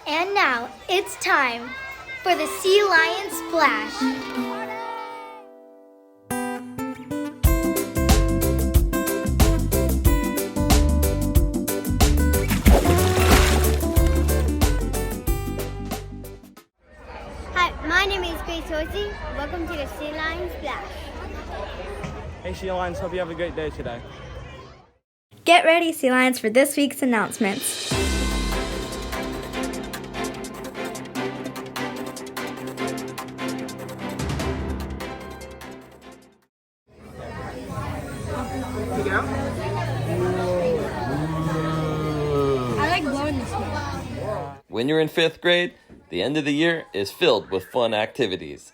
And now it's time for the Sea Lion Splash. Hi, my name is Grace Horsey. Welcome to the Sea Lion Splash. Hey Sea Lions, hope you have a great day today. Get ready, Sea Lions, for this week's announcements. Take it out. I like blowing the smoke. When you're in 5th grade, the end of the year is filled with fun activities.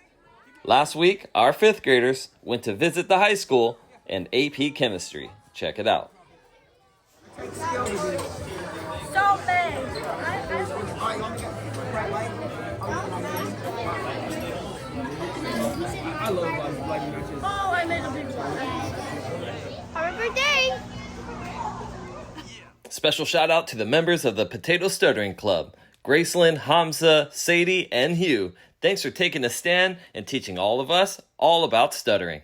Last week, our 5th graders went to visit the high school and AP Chemistry. Check it out. So big. I love like matches. Oh, I made a big one. Happy birthday! Special shout out to the members of the Potato Stuttering Club, Gracelyn, Hamza, Sadie, and Hugh. Thanks for taking a stand and teaching all of us all about stuttering.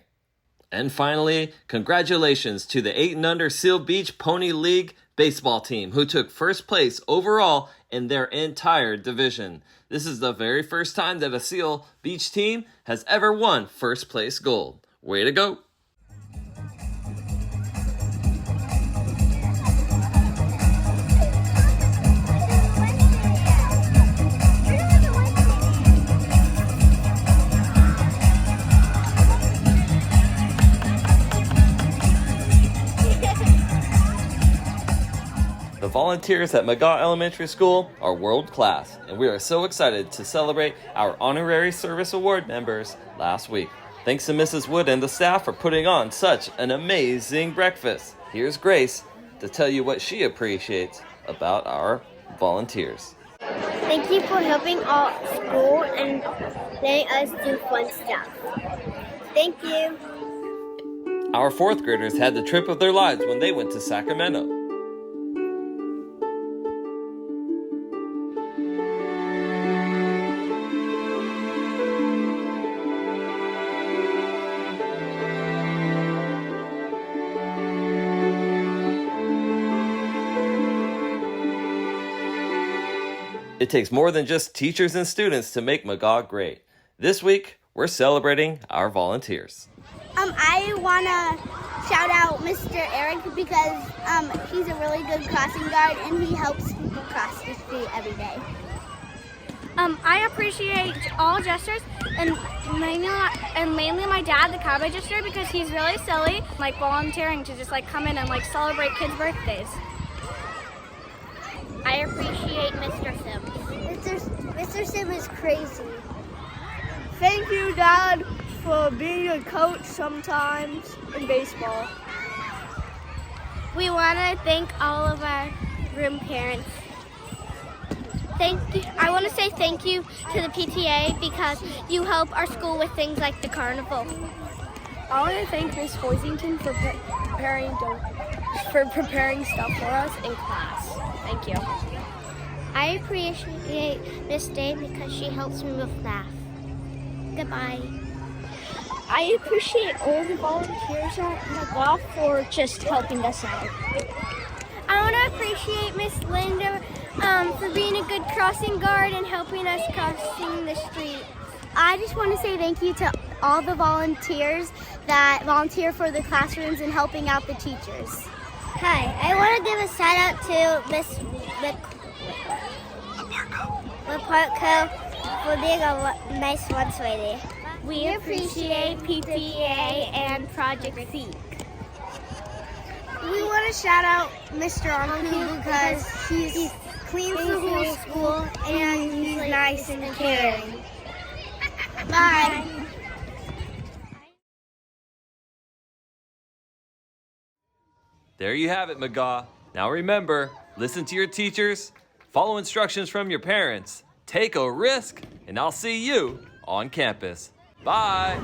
And finally, congratulations to the 8 and Under Seal Beach Pony League baseball team who took first place overall in their entire division. This is the very first time that a Seal Beach team has ever won first place gold. Way to go! The volunteers at McGaw Elementary School are world class, and we are so excited to celebrate our Honorary Service Award members last week. Thanks to Mrs. Wood and the staff for putting on such an amazing breakfast. Here's Grace to tell you what she appreciates about our volunteers. Thank you for helping our school and letting us do fun stuff. Thank you. Our 4th graders had the trip of their lives when they went to Sacramento. It takes more than just teachers and students to make McGaw great. This week, we're celebrating our volunteers. I want to shout out Mr. Eric because he's a really good crossing guard and he helps people cross the street every day. I appreciate all jesters and mainly my dad, the cowboy jester, because he's really silly, like volunteering to just like come in and like celebrate kids' birthdays. I appreciate Mr. Sims. Mr. Sim is crazy. Thank you, Dad, for being a coach sometimes in baseball. We want to thank all of our room parents. Thank you. I want to say thank you to the PTA because you help our school with things like the carnival. I want to thank Miss Hoisington for preparing stuff for us in class. Thank you. I appreciate Miss Day because she helps me with math. Goodbye. I appreciate all the volunteers at McGaw for just helping us out. I want to appreciate Miss Linda for being a good crossing guard and helping us crossing the street. I just want to say thank you to all the volunteers that volunteer for the classrooms and helping out the teachers. Hi, I want to give a shout out to Miss Laparco for being a nice lunch lady. We appreciate PTA and Project Seek. We want to shout out Mr. Arnold because he cleans the whole school and he's nice and caring. Bye. There you have it, McGaw. Now remember, listen to your teachers, follow instructions from your parents, take a risk, and I'll see you on campus. Bye.